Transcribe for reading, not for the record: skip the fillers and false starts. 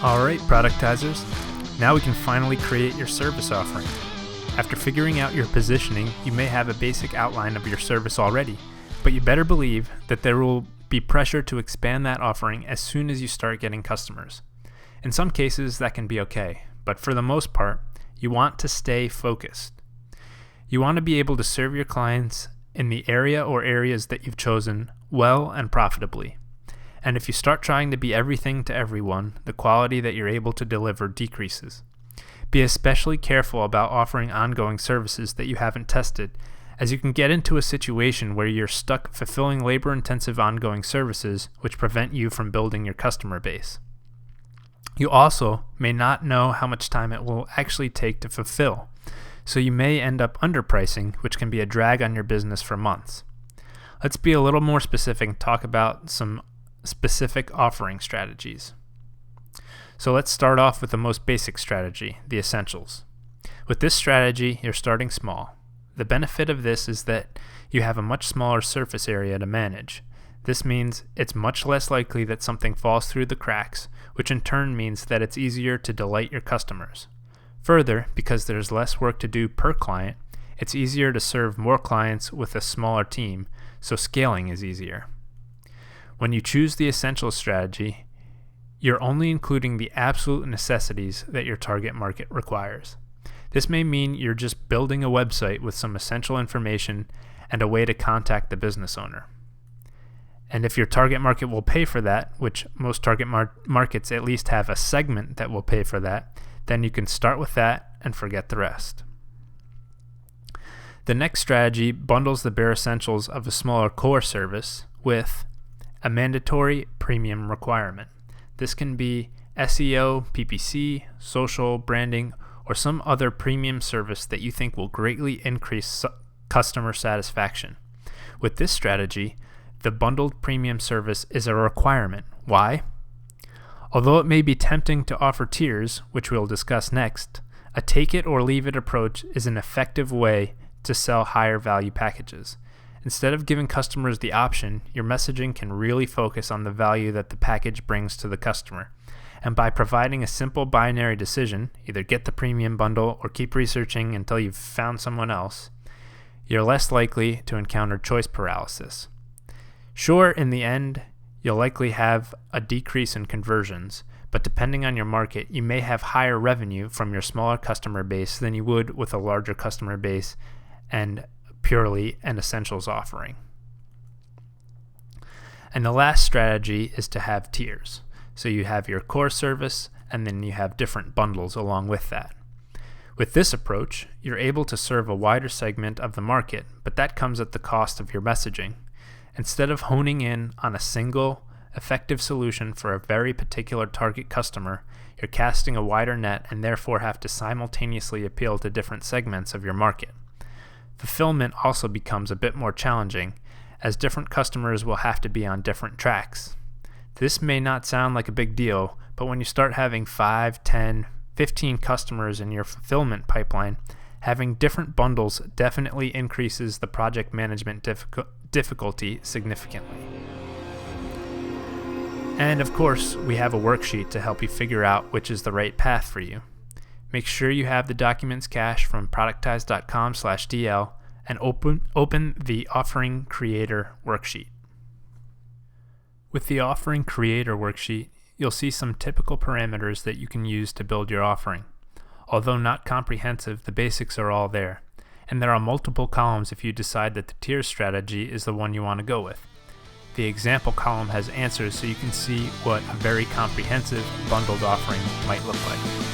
Alright, productizers, now we can finally create your service offering. After figuring out your positioning, you may have a basic outline of your service already, but you better believe that there will be pressure to expand that offering as soon as you start getting customers. In some cases, that can be okay, but for the most part, you want to stay focused. You want to be able to serve your clients in the area or areas that you've chosen well and profitably. And if you start trying to be everything to everyone, the quality that you're able to deliver decreases. Be especially careful about offering ongoing services that you haven't tested, as you can get into a situation where you're stuck fulfilling labor-intensive ongoing services which prevent you from building your customer base. You also may not know how much time it will actually take to fulfill, so you may end up underpricing, which can be a drag on your business for months. Let's be a little more specific and talk about some specific offering strategies. So let's start off with the most basic strategy, the essentials. With this strategy, you're starting small. The benefit of this is that you have a much smaller surface area to manage. This means it's much less likely that something falls through the cracks, which in turn means that it's easier to delight your customers. Further, because there's less work to do per client, it's easier to serve more clients with a smaller team, so scaling is easier. When you choose the essentials strategy, you're only including the absolute necessities that your target market requires. This may mean you're just building a website with some essential information and a way to contact the business owner. And if your target market will pay for that, which most target markets at least have a segment that will pay for that, then you can start with that and forget the rest. The next strategy bundles the bare essentials of a smaller core service with a mandatory premium requirement. This can be SEO, PPC, social, branding, or some other premium service that you think will greatly increase customer satisfaction. With this strategy, the bundled premium service is a requirement. Why? Although it may be tempting to offer tiers, which we'll discuss next, a take it or leave it approach is an effective way to sell higher value packages. Instead of giving customers the option, your messaging can really focus on the value that the package brings to the customer. And by providing a simple binary decision, either get the premium bundle or keep researching until you've found someone else, you're less likely to encounter choice paralysis. Sure, in the end, you'll likely have a decrease in conversions, but depending on your market, you may have higher revenue from your smaller customer base than you would with a larger customer base and purely an essentials offering. And the last strategy is to have tiers. So you have your core service and then you have different bundles along with that. With this approach, you're able to serve a wider segment of the market, but that comes at the cost of your messaging. Instead of honing in on a single, effective solution for a very particular target customer, you're casting a wider net and therefore have to simultaneously appeal to different segments of your market. Fulfillment also becomes a bit more challenging, as different customers will have to be on different tracks. This may not sound like a big deal, but when you start having 5, 10, 15 customers in your fulfillment pipeline, having different bundles definitely increases the project management difficulty significantly. And of course, we have a worksheet to help you figure out which is the right path for you. Make sure you have the documents cached from productized.com/DL and open the Offering Creator worksheet. With the Offering Creator worksheet, you'll see some typical parameters that you can use to build your offering. Although not comprehensive, the basics are all there, and there are multiple columns if you decide that the tier strategy is the one you want to go with. The example column has answers so you can see what a very comprehensive bundled offering might look like.